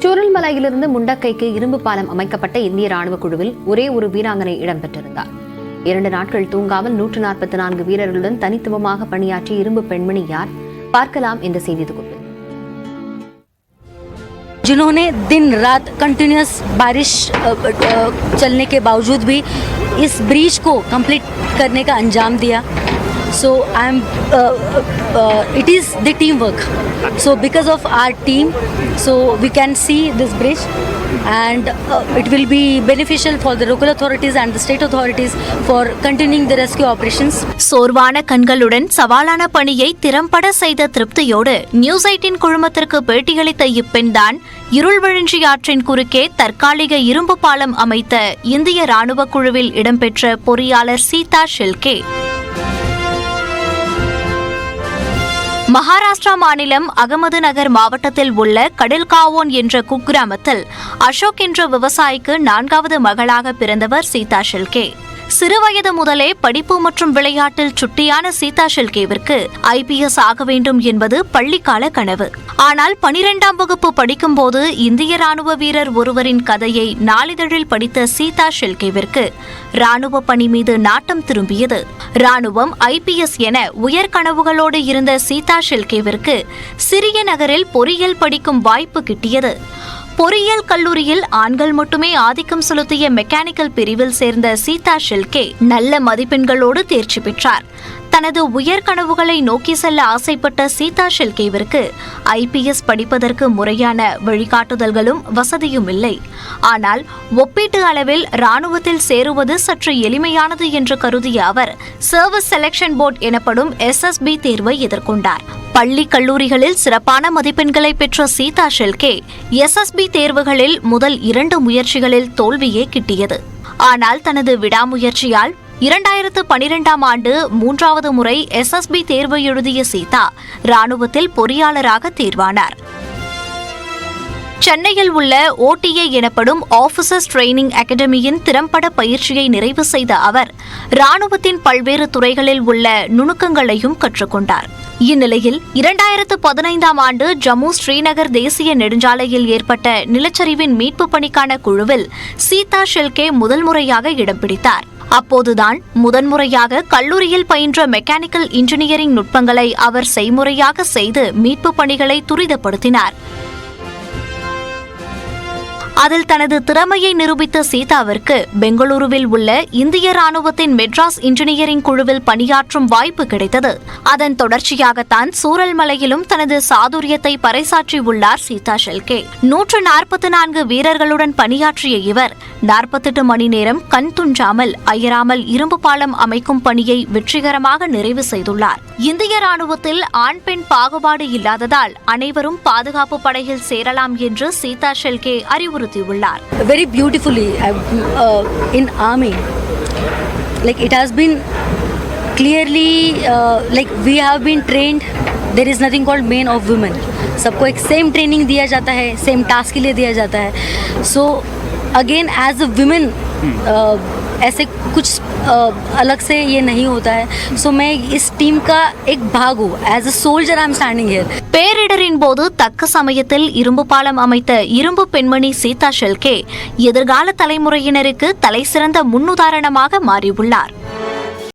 சூரல்மலையிலிருந்து முண்டக்கைக்கு இரும்பு பாலம் அமைக்கப்பட்ட இந்திய ராணுவ குழுவில் ஒரே ஒரு வீராங்கனை இடம்பெற்றிருந்தார். 2 நாட்கள் தூங்காமல் 144 வீரர்களுடன் தனித்துவமாக பணியாற்றிய இரும்பு பெண்மணி யார்? பார்க்கலாம் இந்த செய்தி தொகுப்பில். जिन्होंने दिन रात कंटिन्यूस बारिश चलने के बावजूद भी इस ब्रिज को कंप्लीट करने का अंजाम दिया. So it is the teamwork. So because of our team, so we can see this bridge, and it will be beneficial for the local authorities and the state authorities for continuing the rescue operations. சோர்வான கண்களுடன் சவாலான பணியை திறம்பட செய்த திருப்தியோடு news 18 குழுமத்திற்கு பேட்டியளித்த இப்பெண்தான் இருள்வழிஞ்சி ஆற்றின் குறுக்கே தற்காலிக இரும்பு பாலம் அமைத்த இந்திய ராணுவ குழுவில் இடம்பெற்ற பொறியாளர் சீதா ஷெல்கே. மகாராஷ்டிரா மாநிலம் அகமது நகர் மாவட்டத்தில் உள்ள கடல்காவோன் என்ற குக்கிராமத்தில் அசோக் என்ற விவசாயிக்கு 4வது மகளாக பிறந்தவர் சீதா ஷெல்கே. சிறுவயது முதலே படிப்பு மற்றும் விளையாட்டில் சுட்டியான சீதா ஷெல்கேவிற்கு IPS ஆக வேண்டும் என்பது பள்ளிக்கால கனவு. ஆனால் 12ஆம் வகுப்பு படிக்கும்போது இந்திய ராணுவ வீரர் ஒருவரின் கதையை நாளிதழில் படித்த சீதா ஷெல்கேவிற்கு ராணுவ பணி மீது நாட்டம் திரும்பியது. ராணுவம், IPS என உயர் கனவுகளோடு இருந்த சீதா ஷெல்கேவிற்கு சிறிய நகரில் பொறியியல் படிக்கும் வாய்ப்பு கிட்டியது. பொறியியல் கல்லூரியில் ஆண்கள் மட்டுமே ஆதிக்கம் செலுத்திய மெக்கானிக்கல் பிரிவில் சேர்ந்த சீதா ஷெல்கே நல்ல மதிப்பெண்களோடு தேர்ச்சி பெற்றார். தனது உயர் கனவுகளை நோக்கி செல்ல ஆசைப்பட்ட சீதா ஷெல்கேவிற்கு IPS படிப்பதற்கு முறையான வழிகாட்டுதல்களும் வசதியும் இல்லை. ஆனால் ஒப்பீட்டு அளவில் ராணுவத்தில் சேருவது சற்று எளிமையானது என்று கருதிய அவர் சர்வீஸ் செலக்ஷன் போர்டு எனப்படும் SSB தேர்வை எதிர்கொண்டார். பள்ளி கல்லூரிகளில் சிறப்பான மதிப்பெண்களை பெற்ற சீதா ஷெல்கே SSB தேர்வுகளில் முதல் 2 முயற்சிகளில் தோல்வியே கிட்டியது. ஆனால் தனது விடாமுயற்சியால் 2012ஆம் ஆண்டு 3வது முறை SSB தேர்வு எழுதிய சீதா ராணுவத்தில் பொறியாளராக தேர்வானார். சென்னையில் உள்ள OTA எனப்படும் ஆபீசர்ஸ் ட்ரெய்னிங் அகாடமியின் திறம்பட பயிற்சியை நிறைவு செய்த அவர் ராணுவத்தின் பல்வேறு துறைகளில் உள்ள நுணுக்கங்களையும் கற்றுக்கொண்டார். இந்நிலையில் 2015ஆம் ஆண்டு ஜம்மு ஸ்ரீநகர் தேசிய நெடுஞ்சாலையில் ஏற்பட்ட நிலச்சரிவின் மீட்பு பணிக்கான குழுவில் சீதா ஷெல்கே முதல் முறையாக இடம் பிடித்தார். அப்போதுதான் முதன்முறையாக கல்லூரியில் பயின்ற மெக்கானிக்கல் இன்ஜினியரிங் நுட்பங்களை அவர் செய்முறையாக செய்து மீட்பு பணிகளை துரிதப்படுத்தினார். அதில் தனது திறமையை நிரூபித்த சீதாவிற்கு பெங்களூருவில் உள்ள இந்திய ராணுவத்தின் மெட்ராஸ் இன்ஜினியரிங் குழுவில் பணியாற்றும் வாய்ப்பு கிடைத்தது. அதன் தொடர்ச்சியாகத்தான் சூரல்மலையிலும் தனது சாதுரியத்தை பறைசாற்றியுள்ளார் சீதா ஷெல்கே. 144 வீரர்களுடன் பணியாற்றிய இவர் 48 மணி நேரம் கண் துஞ்சாமல் அயராமல் இரும்பு பாலம் அமைக்கும் பணியை வெற்றிகரமாக நிறைவு செய்துள்ளார். இந்திய ராணுவத்தில் ஆண் பெண் பாகுபாடு இல்லாததால் அனைவரும் பாதுகாப்பு படையில் சேரலாம் என்று சீதா ஷெல்கே அறிவுறுத்தியுள்ளார். Very beautifully in army, like it has been clearly like we have been trained. There is nothing called men or women. सबको एक सेम ट्रेनिंग दिया जाता है, सेम टास्क के लिए दिया जाता है. So again as a women ऐसे कुछ अलग से ये नहीं होता है. So मैं इस टीम का एक भाग हूँ. As a soldier I am standing here. பேரிடரின் போது தக்க சமயத்தில் இரும்பு பாலம் அமைத்த இரும்பு பெண்மணி சீதா ஷெல்கே எதிர்கால தலைமுறையினருக்கு தலைசிறந்த முன்னுதாரணமாக மாறியுள்ளார்.